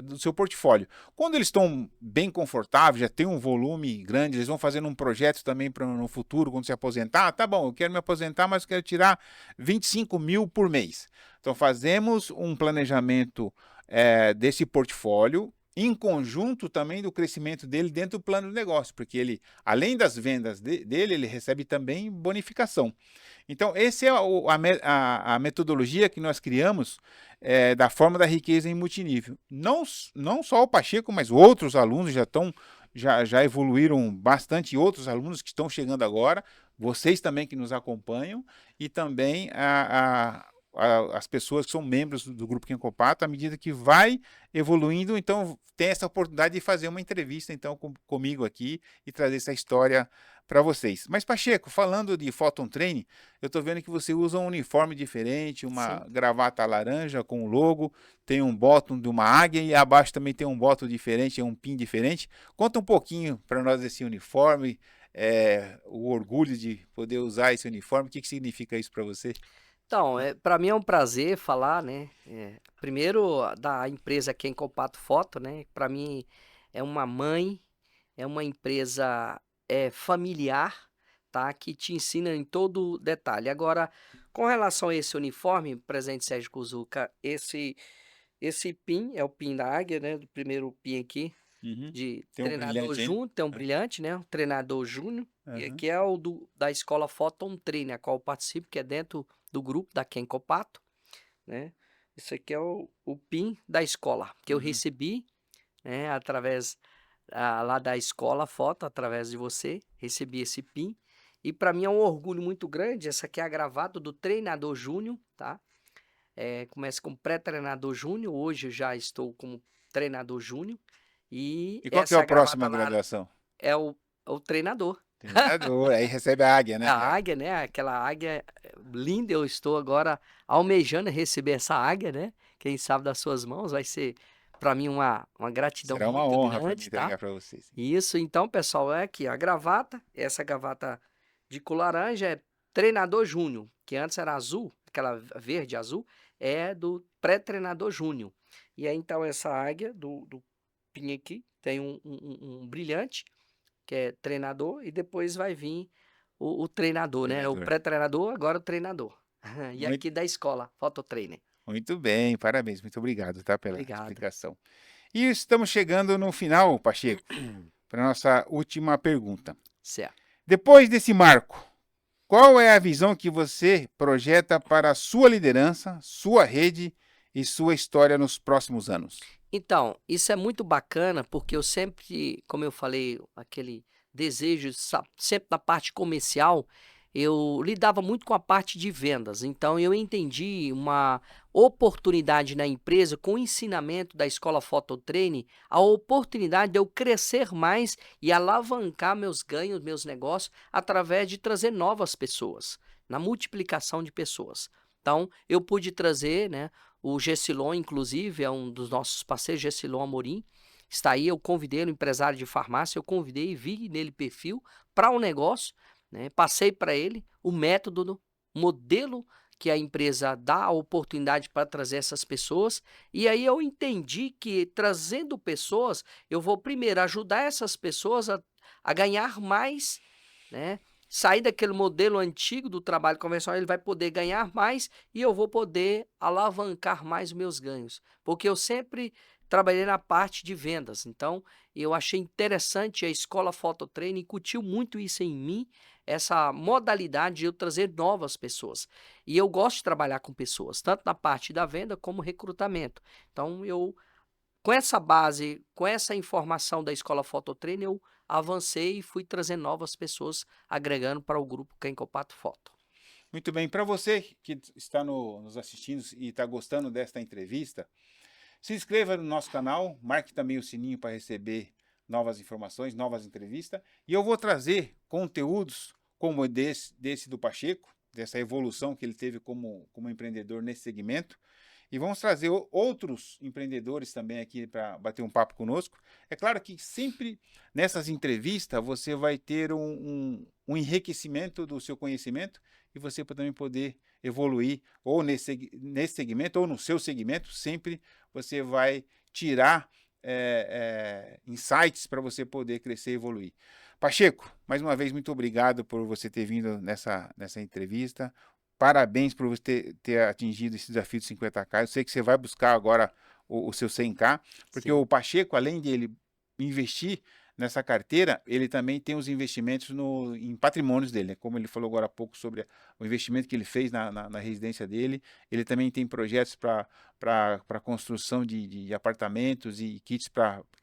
do seu portfólio. Quando eles estão bem confortáveis, já tem um volume grande, eles vão fazendo um projeto também para no futuro, quando se aposentar. Tá bom, eu quero me aposentar, mas eu quero tirar 25 mil por mês. Então fazemos um planejamento desse portfólio, em conjunto também do crescimento dele dentro do plano de negócio, porque ele, além das vendas dele, ele recebe também bonificação. Então, essa é a metodologia que nós criamos da forma da riqueza em multinível. Não só o Pacheco, mas outros alunos já evoluíram bastante, e outros alunos que estão chegando agora, vocês também que nos acompanham, e também as pessoas que são membros do Grupo Quem Copato, à medida que vai evoluindo, então tem essa oportunidade de fazer uma entrevista então comigo aqui e trazer essa história para vocês. Mas Pacheco, falando de Photon Training, eu estou vendo que você usa um uniforme diferente, uma gravata laranja com o logo, tem um bottom de uma águia e abaixo também tem um bottom diferente, um pin diferente. Conta um pouquinho para nós desse uniforme, o orgulho de poder usar esse uniforme, o que significa isso para você? Então, para mim é um prazer falar, né? Primeiro da empresa Quem Copato Foto, né? Para mim é uma mãe, é uma empresa familiar, tá? Que te ensina em todo detalhe. Agora, com relação a esse uniforme, presente Sérgio Kozuki, esse pin é o pin da águia, né? Do primeiro pin aqui, de Tem um treinador brilhante, júnior, tem um brilhante, né? Um treinador júnior, e Uhum. aqui é o da escola Photon Training, a qual eu participo, que é dentro do grupo da Quem Copato, né? Isso aqui é o PIN da escola, que eu recebi, né, através lá da escola, foto, através de você, recebi esse PIN, e para mim é um orgulho muito grande. Essa aqui é a gravata do treinador júnior, tá? Começa com pré-treinador júnior, hoje eu já estou como treinador júnior, e E qual que é essa a próxima gravata lá graduação? é o treinador. Treinador, aí recebe a águia, né? A águia, né? Aquela águia linda, eu estou agora almejando receber essa águia, né? Quem sabe das suas mãos vai ser para mim uma gratidão Será uma muito honra para mim grande, tá? entregar para vocês. Isso, então, pessoal, é aqui a gravata, essa gravata de cor laranja é treinador júnior, que antes era azul, aquela verde azul, é do pré-treinador júnior. E aí, então, essa águia do pin aqui tem um brilhante, que é treinador, e depois vai vir o treinador, né? O pré-treinador, agora o treinador. E aqui da escola, Photon Training. Muito bem, parabéns, muito obrigado, tá, pela Obrigado. explicação. E estamos chegando no final, Pacheco, para nossa última pergunta. Certo. Depois desse marco, qual é a visão que você projeta para a sua liderança, sua rede e sua história nos próximos anos? Então, isso é muito bacana, porque eu sempre, como eu falei, aquele desejo, sempre na parte comercial, eu lidava muito com a parte de vendas. Então, eu entendi uma oportunidade na empresa, com o ensinamento da escola Photon Training, a oportunidade de eu crescer mais e alavancar meus ganhos, meus negócios, através de trazer novas pessoas, na multiplicação de pessoas. Então, eu pude trazer, né, O Gessilon, inclusive, é um dos nossos parceiros, Gessilon Amorim. Está aí, eu convidei ele, um empresário de farmácia, eu convidei e vi nele perfil para um negócio, né? Passei para ele o método, o modelo que a empresa dá a oportunidade para trazer essas pessoas, e aí eu entendi que trazendo pessoas, eu vou primeiro ajudar essas pessoas a ganhar mais, né? Sair daquele modelo antigo do trabalho convencional, ele vai poder ganhar mais e eu vou poder alavancar mais os meus ganhos, porque eu sempre trabalhei na parte de vendas, então eu achei interessante a escola Phototraining, incutiu muito isso em mim, essa modalidade de eu trazer novas pessoas. E eu gosto de trabalhar com pessoas, tanto na parte da venda como recrutamento. Então eu, com essa base, com essa informação da escola Phototraining, eu avancei e fui trazendo novas pessoas, agregando para o grupo Kenkopato Foto. Muito bem, para você que está nos assistindo e está gostando desta entrevista, se inscreva no nosso canal, marque também o sininho para receber novas informações, novas entrevistas. E eu vou trazer conteúdos como desse do Pacheco, dessa evolução que ele teve como empreendedor nesse segmento. E vamos trazer outros empreendedores também aqui para bater um papo conosco. É claro que sempre nessas entrevistas você vai ter um enriquecimento do seu conhecimento e você também poder evoluir ou nesse segmento ou no seu segmento. Sempre você vai tirar insights para você poder crescer e evoluir. Pacheco, mais uma vez, muito obrigado por você ter vindo nessa entrevista. Parabéns por você ter atingido esse desafio de 50K. Eu sei que você vai buscar agora o seu 100K, porque Sim. o Pacheco, além de ele investir nessa carteira, ele também tem os investimentos em patrimônios dele, né? Como ele falou agora há pouco sobre o investimento que ele fez na residência dele. Ele também tem projetos para construção de apartamentos e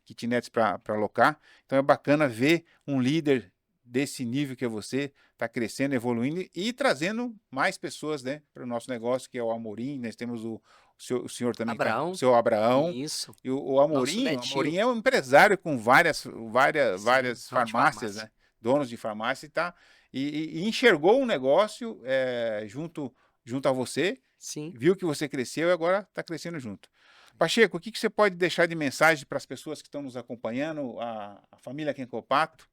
kitnets para alocar. Então é bacana ver um líder desse nível que é você, está crescendo, evoluindo e trazendo mais pessoas, né, para o nosso negócio, que é o Amorim. Nós temos o senhor também, o seu Abraão. Isso. E o Nosso Amorim, netinho. é um empresário com várias Sim, várias dono de farmácias, farmácia. né, donos de farmácia, e enxergou um negócio junto a você, Sim. viu que você cresceu e agora está crescendo junto. Pacheco, o que você pode deixar de mensagem para as pessoas que estão nos acompanhando, a família Kenkopato?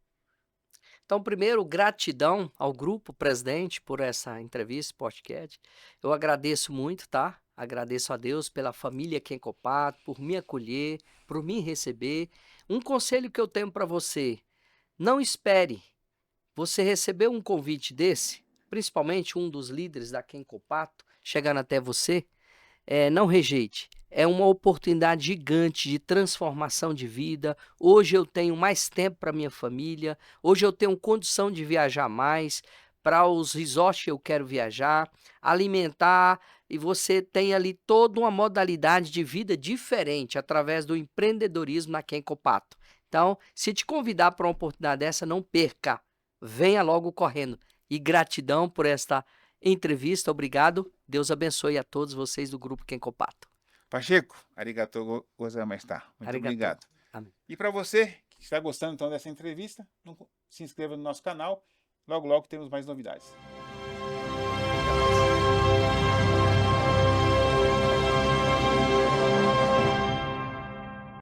Então, primeiro, gratidão ao grupo presidente por essa entrevista, podcast. Eu agradeço muito, tá? Agradeço a Deus pela família Kenkopato, por me acolher, por me receber. Um conselho que eu tenho para você: não espere você receber um convite desse, principalmente um dos líderes da Kenkopato, chegando até você. Não rejeite. É uma oportunidade gigante de transformação de vida. Hoje eu tenho mais tempo para minha família. Hoje eu tenho condição de viajar mais para os resorts que eu quero viajar, alimentar, e você tem ali toda uma modalidade de vida diferente através do empreendedorismo na Kenkopato. Então, se te convidar para uma oportunidade dessa, não perca. Venha logo correndo. E gratidão por esta entrevista, obrigado. Deus abençoe a todos vocês do grupo Kenkopato. Pacheco, arigatou gozaimasu. Muito Arigatô. obrigado. Amém. E para você que está gostando então dessa entrevista, se inscreva no nosso canal. Logo, logo temos mais novidades.